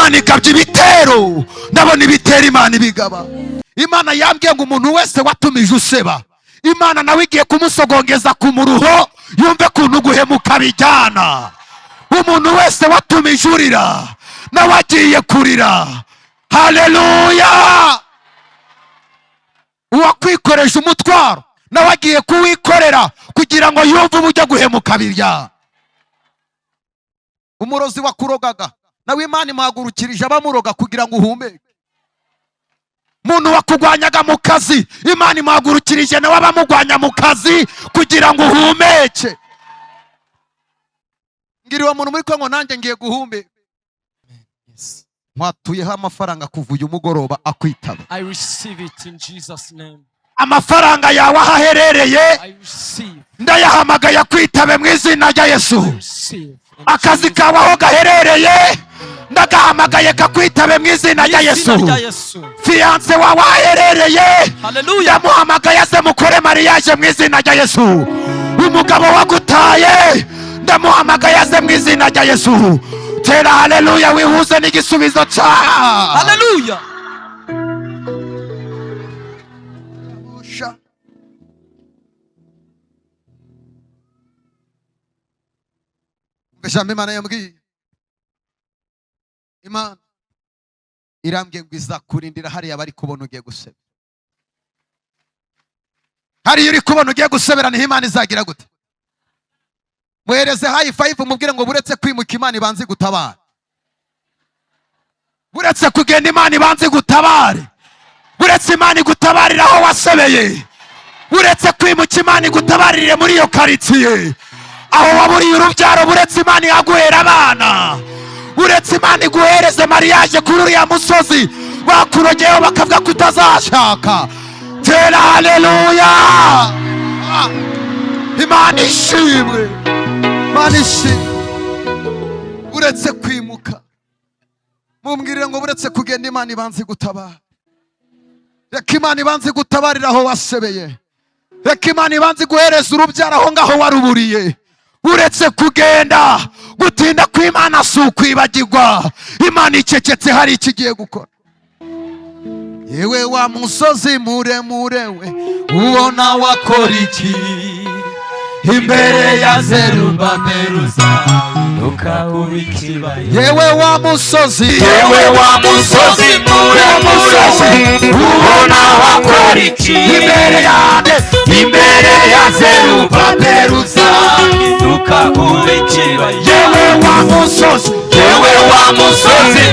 Imana ikabya ibitero, ndabona ibitero Imana ibigaba. Imana yambwiye ngo umuntu wese watumije useba, Imana nawe igiye kumusogongeza ku muruho, yumve kuntu guhemuka bijyana. Umuntu wese watumije urira, nawe agiye kurira. Haleluya! Uwakwikoresha umutwaro, nawe agiye kuwikorera kugira ngo yumve uburyo guhemuka bijyana. Umurozi wakurogaga, nawe Imana imuhagurukirije abamuroga kugira ngo uhumeke. Muntu wakugwanyaga mu kazi, Imana imuhagurukirije nawe abamugwanya mu kazi kugira ngo uhumeke. Ngiriwe muntu muri Kongo, nanjye ngiye guhumeka. Mwatuyeho amafaranga kuva uyu mugoroba akwitaba. I receive it in Jesus name. Amafaranga yawe ahaherereye ndayahamagaye akwitabe mu izina rya Yesu. Akazi kawe aho gaherereye ndagahamagaye kakwitabe mu izina rya Yesu. Fiance wawe aherereye ndamuhamagaye aze mukore mariage mu izina rya Yesu. Umugabo wagutaye ndamuhamagaye aze mu izina rya Yesu. Tera haleluya, wihuze n'igisubizo cya haleluya. Ijambo Imana yambwiye, Imana irambwiye ngo izakurindira hariya bari kubona ugiye gusebera. Hariya uri kubona ugiye gusebera, niho Imana izagira gute? Muhereze high five, mubwire ngo buretse kwimuka Imana ibanze gutabara. Buretse kugenda Imana ibanze gutabare. Buretse Imana igutabarira aho wasebeye. Buretse kwimuka Imana igutabarire muri iyo karitsiye aho waburiye urubyaro. Buretse Imana yaguhera abana. Buretse Imana iguhereze mariage kuri uriya musozi bakurogeyeho bakavuga ko utazashaka. Tera haleluya. Imana ishimwe, Imana ishimwe. Buretse kwimuka, mumbwirire ngo buretse kugenda Imana ibanze gutabara. Reka Imana ibanze gutabarira aho wasebeye. Reka Imana ibanze guhereza urubyaro aho ngaho waruburiye. Uretse kugenda, gutinda kw'Imana si ukwibagirwa. Imana icecetse hari ikigiye gukora. Yewe wa musozi muremure we, ubona wakora iki imbere ya Zerubabeli uzahinduka uba ikibaya. Yewe wa musozi muremure we, ubona wakora iki imbere ya Zerubabeli uzahinduka uba ikibaya. Yewe wa musozi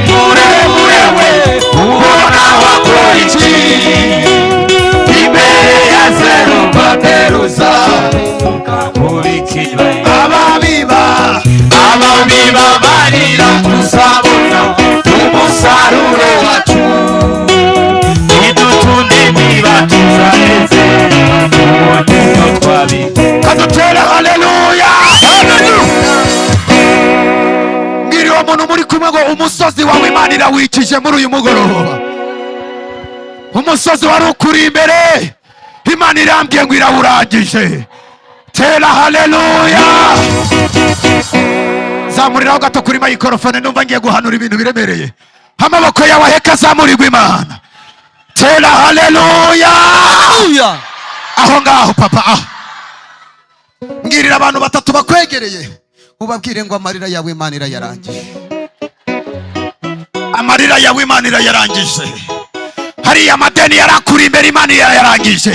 muremure we, ubona wakora iki imbere ya Zerubabeli uzahinduka uba ikibaya. Ababiba barira tuzabona umusaruro wacu, nidutunde niba tuzanezerwa tubonye ibyo twabize. Kadutera haleluya. Ngiri wa muntu muri kumwe ngo umusozi wawe Imana irawikije muri uyu mugoroba. Umusozi wari ukuri imbere, Imana irambwiye ngo irawurangije. Tera haleluya. Zamuriraho gato kuri microphone, numva ngiye guhanura ibintu biremereye. Amaboko yawe aheka azamurirwa Imana. Tera haleluya. Aho ngaho papa, aho mbwirira abantu batatu bakwegereye, ubabwire ngo amarira yawe Imana irayarangije. Amarira yawe Imana irayarangije. Hariya amadeni yarakuri imbere Imana irayarangije.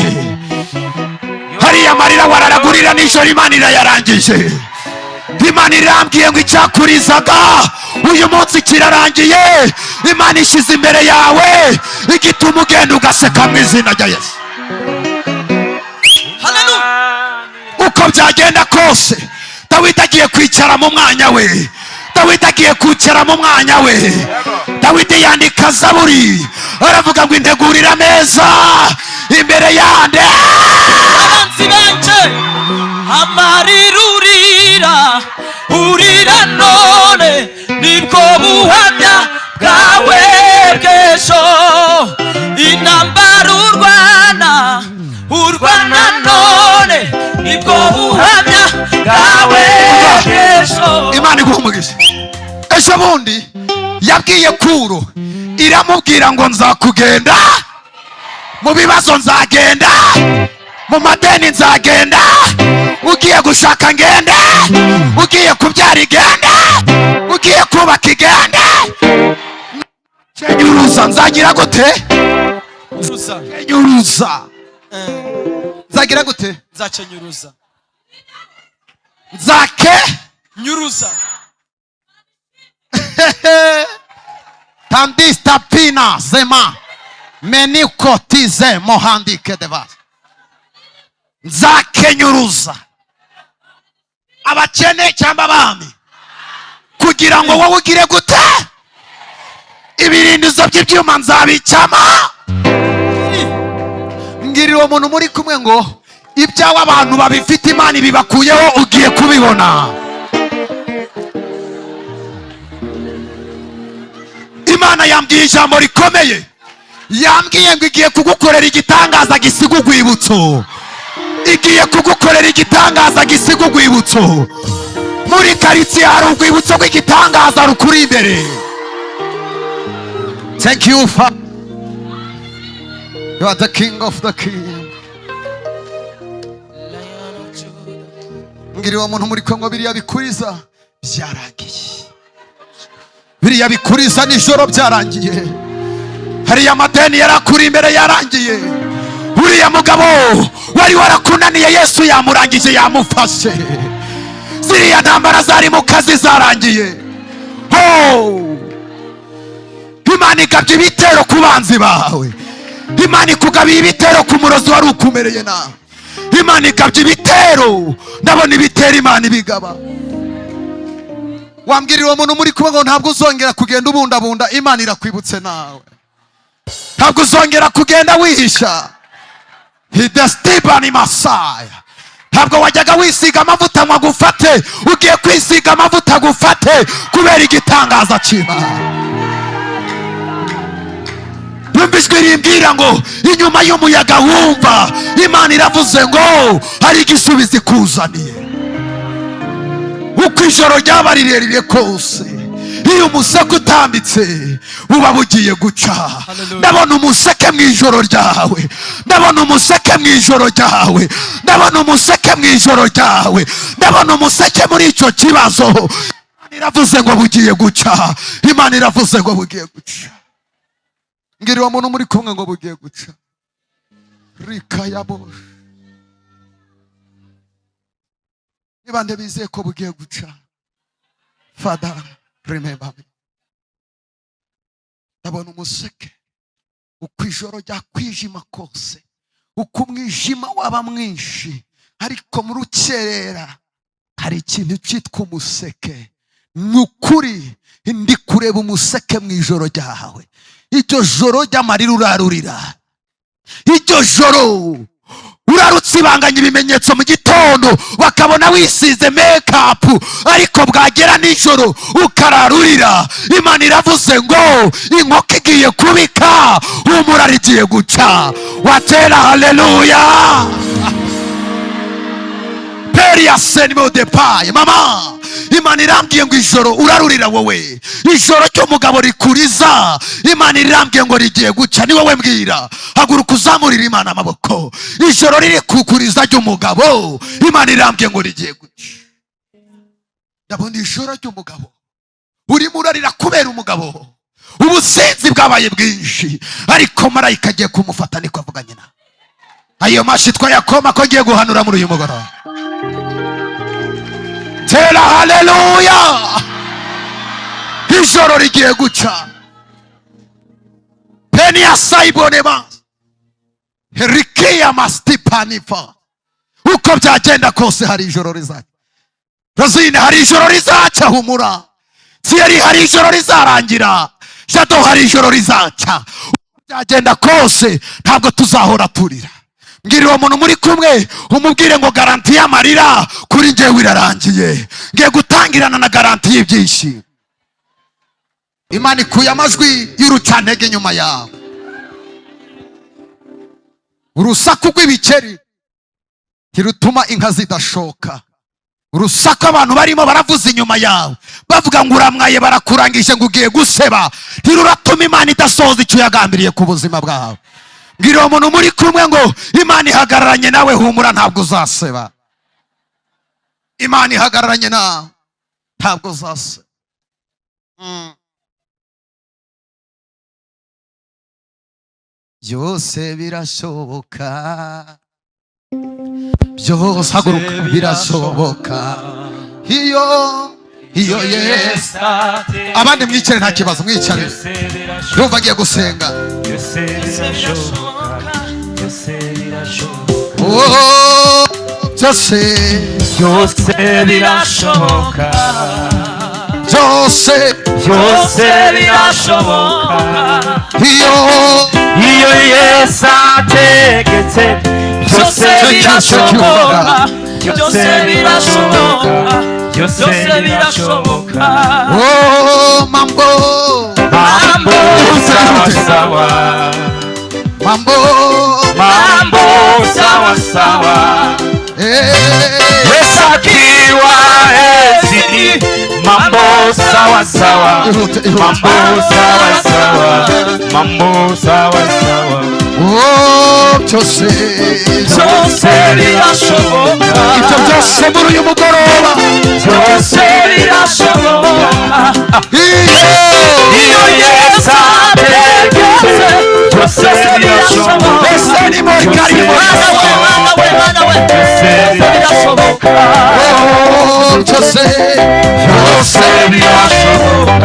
Hariya amarira wararagurira nijoro Imana irayarangije. Imana irambwiye ngo icyakurizaga uyu munsi kirarangiye. Imana ishize imbere yawe igituma ugenda ugaseka mu izina rya Yesu. Uko byagenda kose, Dawidi agiye kwicara mu mwanya we. Dawidi agiye kwicara mu mwanya we. Dawidi yandika Zaburi aravuga ngo integurira ameza imbere yande abanzi banje. Amarira urira none nibwo buhamya bwawe bw'ejo. Intambara urwana none nibwo buhamya bwawe bw'ejo. Imana iguha umugisha. Ejo bundi yabwiye Kuro, iramubwira ngo nzakugenda mu bibazo, nzagenda mu madeni, nzagenda ugiye gushaka ngende, ugiye kubyara igende, ugiye kubaka igende. Nyuruza, nzagira gute? Nyuruza, nzagira gute? Nzacenyuruza. Nzake Nyuruza. Tandista pina zema meniko tize mohandike devas. Nzakenyuruza abakene cyangwa abami kugira ngo wowe ugire gute? Ibirindizo by'ibyuma nzabicama. Mbwirira uwo muntu muri kumwe ngo ibyawe abantu babifite Imana ibibakuyeho, ugiye kubibona. Imana yambwiye ijambo rikomeye, yambwiye ngo igiye kugukorera igitangaza gisiga urwibutso. Igiye kugukorera igitangaza gisiga urwibutso. Muri karitsiye hari urwibutso rw'igitangaza rukuri imbere. Thank you, Father. You are the King of the King. Mbwira uwo muntu muri Kongo, biriya bikuriza byarangiye. Biriya bikuriza nijoro byarangiye. Hariya amadeni yarakuri imbere yarangiye. Uriya mugabo wari warakunaniye Yesu yamurangije, yamufashe. Ziriya ntambara zari mu kazi zarangiye. Imana igabye ibitero ku banzi bawe. Imana ikugabiye ibitero ku murozi wari ukumereye nawe. Imana igabye ibitero, ndabona ibitero Imana ibigaba. Wambwirira uwo muntu muri kumwe ngo ntabwo uzongera kugenda ubundabunda, Imana irakwibutse nawe. Ntabwo uzongera kugenda wihisha. Hidestibani Masaya. Ntabwo wajyaga wisiga amavuta ngo agufate, ugiye kwisiga amavuta agufate kubera igitangaza cy'Imana. Ijwi rimbwira ngo inyuma y'umuyaga wumva, Imana iravuze ngo hari igisubizo ikuzaniye. Uko ijoro ryaba rirerire kose, iyo umuseke utambitse buba bugiye guca. Ndabona umuseke mu ijoro ryawe, ndabona umuseke mu ijoro ryawe, ndabona umuseke mu ijoro ryawe, ndabona umuseke muri icyo kibazo. Imana iravuze ngo bugiye guca. Imana iravuze ngo bugiye guca. Mbwira uwo muntu muri kumwe ngo bugiye guca. Rika yabo. Niba ndabizeye ko bugiye guca. Father, remember me. Ndabona umuseke uko ijoro ryakwijima kose, uko umwijima waba mwinshi, ariko mu rukerera hari ikintu cyitwa umuseke. Nukuri ndi kureba umuseke mu ijoro ryawe. Iryo joro ry'amarira urarurira. Iryo joro urarutsibanganya ibimenyetso mu gitondo, bakabona wisize make-up, ariko bwagera nijoro ukararurira. Imana iravuze ngo inkoko igiye kubika, humura rigiye guca. Watera haleluya. Peria senimo de paye. Mama, Imana irambwiye ngo ijoro urarurira wowe. Ijoro cy'umugabo rikuriza, Imana irambwiye ngo rigiye guca. Ni wowe mbwira, haguruka uzamurira Imana amaboko. Ijoro riri kukuriza ry'umugabo, Imana irambwiye ngo rigiye guca. Ndabona ijoro ry'umugabo urimo urarira kubera umugabo. Ubusinzi bwabaye bwinshi, ariko marayika agiye kumufata, niko avuganye na. Ayo mashi twayakoma ko ngiye guhanura muri uyu mugoroba. Tera haleluya. Ijoro rigiye guca. Penia saibonema. Rikia mastipanifa. Uko byagenda kose hari ijoro rizaca. Rozine hari ijoro rizaca, humura. Thierry hari ijoro rizarangira. Shadow hari ijoro rizaca. Uko byagenda kose ntabwo tuzahora turira. Mbwira uwo muntu muri kumwe umubwire ngo garanti y'amarira kuri njyewe irarangiye. Ngiye gutangirana na garanti y'ibyishimo. Imana ikuye amajwi y'urucantege nyuma yawe. Urusaku rw'ibikeri ntirutuma inka zidashoka. urusaku abantu barimo baravuza inyuma yawe bavuga ngo uramwaye, barakurangije ngo ugiye guseba, ntiruratuma Imana idasohoza icyo yagambiriye ku buzima bwawe. Mbwira uwo muntu muri kumwe ngo Imana ihagararanye nawe, humura ntabwo uzaseba. Imana ihagararanye nawe ntabwo uzaseba. Byose birashoboka, byose haguruka, birashoboka iyo Yesu. Abandi mwicare nta kibazo, mwicare. Ndumva agiye gusenga. Byose birashoboka, byose birashoboka iyo Yesu ategetse. Byose birashoboka, byose birashoboka, byose birashoboka. mambo sawa sawa, mambo sawa sawa. Yesu akiwa enzi, mambo sawa sawa, mambo sawa sawa, mambo sawa sawa. byose birashoboka, ibyo byose muri uyu mugoroba, byose birashoboka iyo Yesu ategetse. Byose birashoboka, ese ni muri karimo, byose birashoboka, byose byose birashoboka.